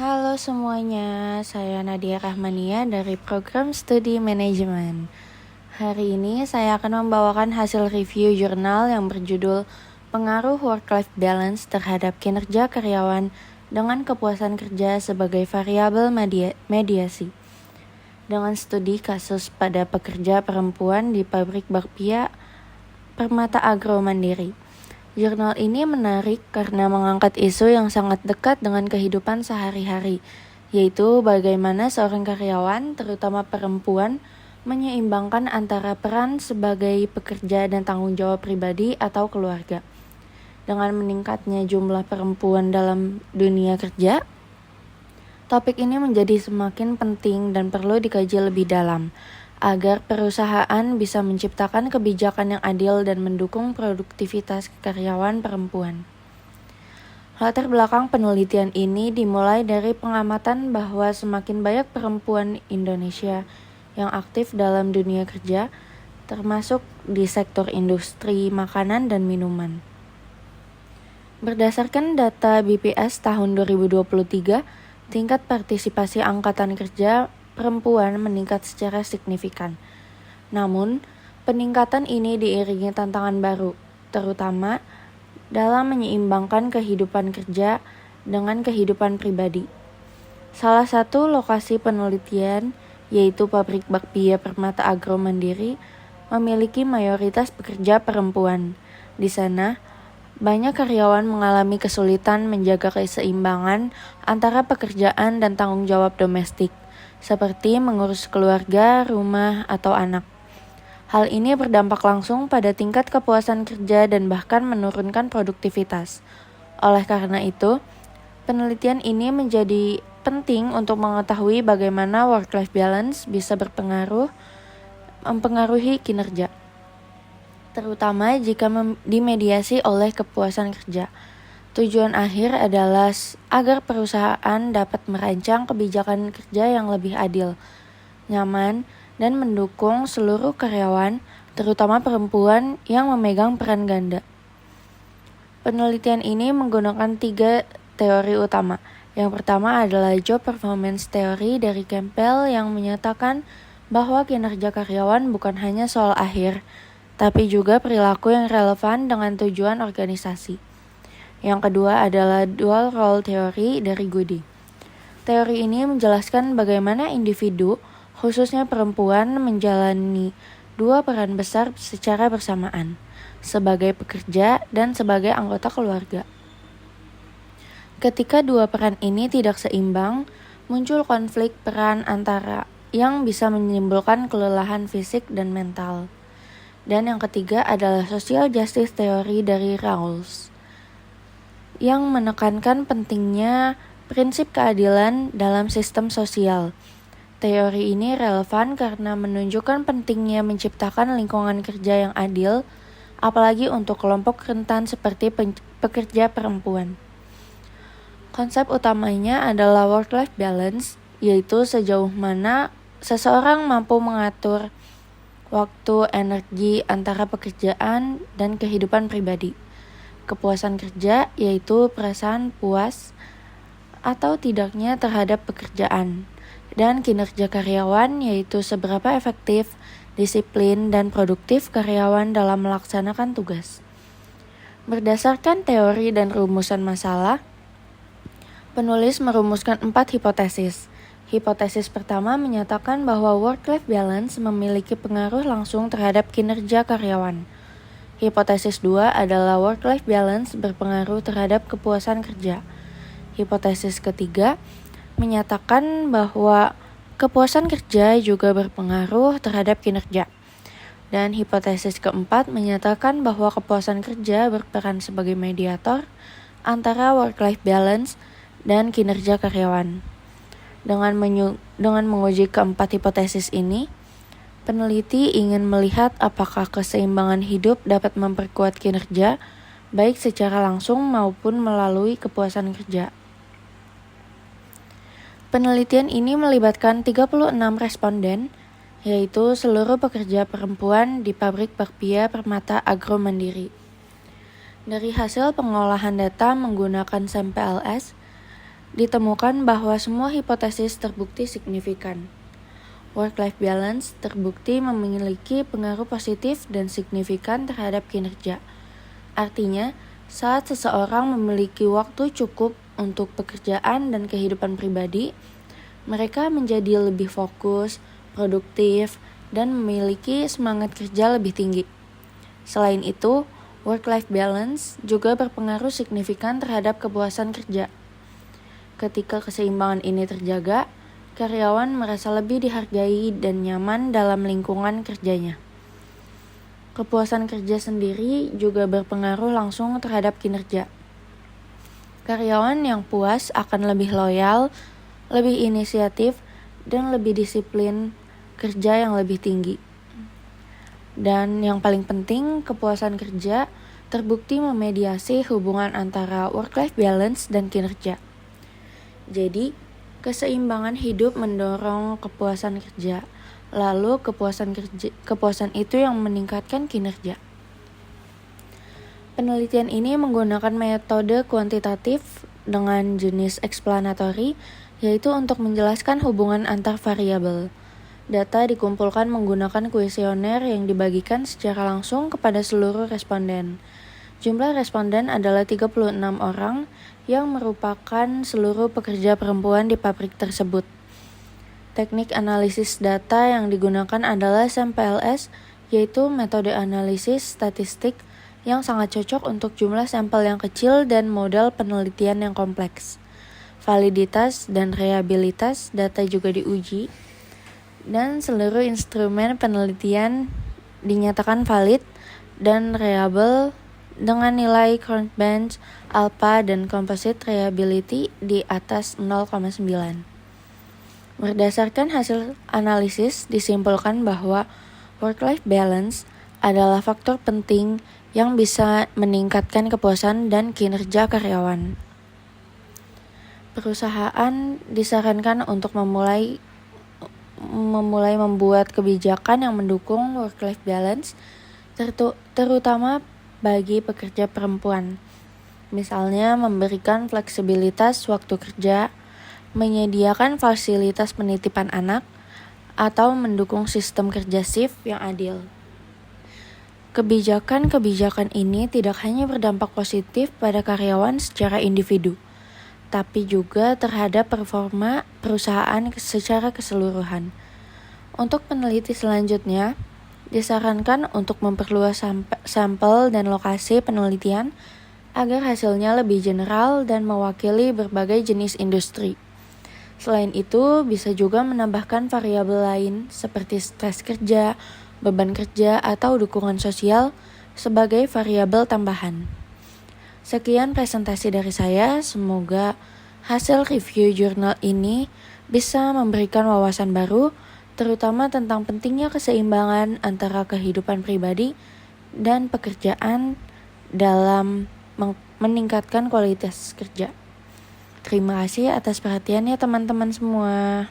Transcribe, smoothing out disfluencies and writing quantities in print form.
Halo semuanya, saya Nadia Rahmania dari Program Studi Manajemen. Hari ini saya akan membawakan hasil review jurnal yang berjudul Pengaruh Work-Life Balance terhadap kinerja karyawan dengan kepuasan kerja sebagai variabel mediasi. Dengan studi kasus pada pekerja perempuan di pabrik bakpia Permata Agro Mandiri. Jurnal ini menarik karena mengangkat isu yang sangat dekat dengan kehidupan sehari-hari, yaitu bagaimana seorang karyawan, terutama perempuan, menyeimbangkan antara peran sebagai pekerja dan tanggung jawab pribadi atau keluarga. Dengan meningkatnya jumlah perempuan dalam dunia kerja, topik ini menjadi semakin penting dan perlu dikaji lebih dalam, agar perusahaan bisa menciptakan kebijakan yang adil dan mendukung produktivitas karyawan perempuan. Latar belakang penelitian ini dimulai dari pengamatan bahwa semakin banyak perempuan Indonesia yang aktif dalam dunia kerja, termasuk di sektor industri makanan dan minuman. Berdasarkan data BPS tahun 2023, tingkat partisipasi angkatan kerja perempuan meningkat secara signifikan. Namun, peningkatan ini diiringi tantangan baru, terutama dalam menyeimbangkan kehidupan kerja dengan kehidupan pribadi. Salah satu lokasi penelitian, yaitu pabrik bakpia Permata Agro Mandiri, memiliki mayoritas pekerja perempuan. Di sana, banyak karyawan mengalami kesulitan menjaga keseimbangan antara pekerjaan dan tanggung jawab domestik, seperti mengurus keluarga, rumah, atau anak. Hal ini berdampak langsung pada tingkat kepuasan kerja dan bahkan menurunkan produktivitas. Oleh karena itu, penelitian ini menjadi penting untuk mengetahui bagaimana work-life balance bisa mempengaruhi kinerja, terutama jika dimediasi oleh kepuasan kerja. Tujuan akhir adalah agar perusahaan dapat merancang kebijakan kerja yang lebih adil, nyaman, dan mendukung seluruh karyawan, terutama perempuan yang memegang peran ganda. Penelitian ini menggunakan 3 teori utama. Yang pertama adalah Job Performance Theory dari Campbell yang menyatakan bahwa kinerja karyawan bukan hanya soal akhir, tapi juga perilaku yang relevan dengan tujuan organisasi. Yang kedua adalah Dual Role Theory dari Goody. Teori ini menjelaskan bagaimana individu, khususnya perempuan, menjalani 2 peran besar secara bersamaan, sebagai pekerja dan sebagai anggota keluarga. Ketika 2 peran ini tidak seimbang, muncul konflik peran antara yang bisa menimbulkan kelelahan fisik dan mental. Dan yang ketiga adalah Social Justice Theory dari Rawls, yang menekankan pentingnya prinsip keadilan dalam sistem sosial. Teori ini relevan karena menunjukkan pentingnya menciptakan lingkungan kerja yang adil, apalagi untuk kelompok rentan seperti pekerja perempuan. Konsep utamanya adalah work-life balance, yaitu sejauh mana seseorang mampu mengatur waktu, energi antara pekerjaan dan kehidupan pribadi. Kepuasan kerja yaitu perasaan puas atau tidaknya terhadap pekerjaan, dan kinerja karyawan yaitu seberapa efektif, disiplin, dan produktif karyawan dalam melaksanakan tugas. Berdasarkan teori dan rumusan masalah, penulis merumuskan 4 hipotesis. Hipotesis pertama menyatakan bahwa work-life balance memiliki pengaruh langsung terhadap kinerja karyawan. Hipotesis 2 adalah work-life balance berpengaruh terhadap kepuasan kerja. Hipotesis ketiga menyatakan bahwa kepuasan kerja juga berpengaruh terhadap kinerja. Dan hipotesis keempat menyatakan bahwa kepuasan kerja berperan sebagai mediator antara work-life balance dan kinerja karyawan. Dengan menguji keempat hipotesis ini, peneliti ingin melihat apakah keseimbangan hidup dapat memperkuat kinerja, baik secara langsung maupun melalui kepuasan kerja. Penelitian ini melibatkan 36 responden, yaitu seluruh pekerja perempuan di pabrik bakpia Permata Agro Mandiri. Dari hasil pengolahan data menggunakan SAM PLS, ditemukan bahwa semua hipotesis terbukti signifikan. Work-life balance terbukti memiliki pengaruh positif dan signifikan terhadap kinerja. Artinya, saat seseorang memiliki waktu cukup untuk pekerjaan dan kehidupan pribadi, mereka menjadi lebih fokus, produktif, dan memiliki semangat kerja lebih tinggi. Selain itu, work-life balance juga berpengaruh signifikan terhadap kepuasan kerja. Ketika keseimbangan ini terjaga, karyawan merasa lebih dihargai dan nyaman dalam lingkungan kerjanya. Kepuasan kerja sendiri juga berpengaruh langsung terhadap kinerja. Karyawan yang puas akan lebih loyal, lebih inisiatif, dan lebih disiplin kerja yang lebih tinggi. Dan yang paling penting, kepuasan kerja terbukti memediasi hubungan antara work-life balance dan kinerja. Jadi, keseimbangan hidup mendorong kepuasan kerja. Lalu kepuasan itu yang meningkatkan kinerja. Penelitian ini menggunakan metode kuantitatif dengan jenis explanatory, yaitu untuk menjelaskan hubungan antar variabel. Data dikumpulkan menggunakan kuesioner yang dibagikan secara langsung kepada seluruh responden. Jumlah responden adalah 36 orang yang merupakan seluruh pekerja perempuan di pabrik tersebut. Teknik analisis data yang digunakan adalah SAMPLS, yaitu metode analisis statistik yang sangat cocok untuk jumlah sampel yang kecil dan modal penelitian yang kompleks. Validitas dan reliabilitas data juga diuji, dan seluruh instrumen penelitian dinyatakan valid dan reliable dengan nilai current bench, alpha, dan composite reliability di atas 0,9. Berdasarkan hasil analisis, disimpulkan bahwa work-life balance adalah faktor penting yang bisa meningkatkan kepuasan dan kinerja karyawan. Perusahaan disarankan untuk memulai membuat kebijakan yang mendukung work-life balance, terutama bagi pekerja perempuan. Misalnya memberikan fleksibilitas waktu kerja, menyediakan fasilitas penitipan anak, atau mendukung sistem kerja shift yang adil. Kebijakan-kebijakan ini tidak hanya berdampak positif pada karyawan secara individu, tapi juga terhadap performa perusahaan secara keseluruhan. Untuk peneliti selanjutnya, disarankan untuk memperluas sampel dan lokasi penelitian agar hasilnya lebih general dan mewakili berbagai jenis industri. Selain itu, bisa juga menambahkan variabel lain seperti stres kerja, beban kerja, atau dukungan sosial sebagai variabel tambahan. Sekian presentasi dari saya, semoga hasil review jurnal ini bisa memberikan wawasan baru, terutama tentang pentingnya keseimbangan antara kehidupan pribadi dan pekerjaan dalam meningkatkan kualitas kerja. Terima kasih atas perhatiannya teman-teman semua.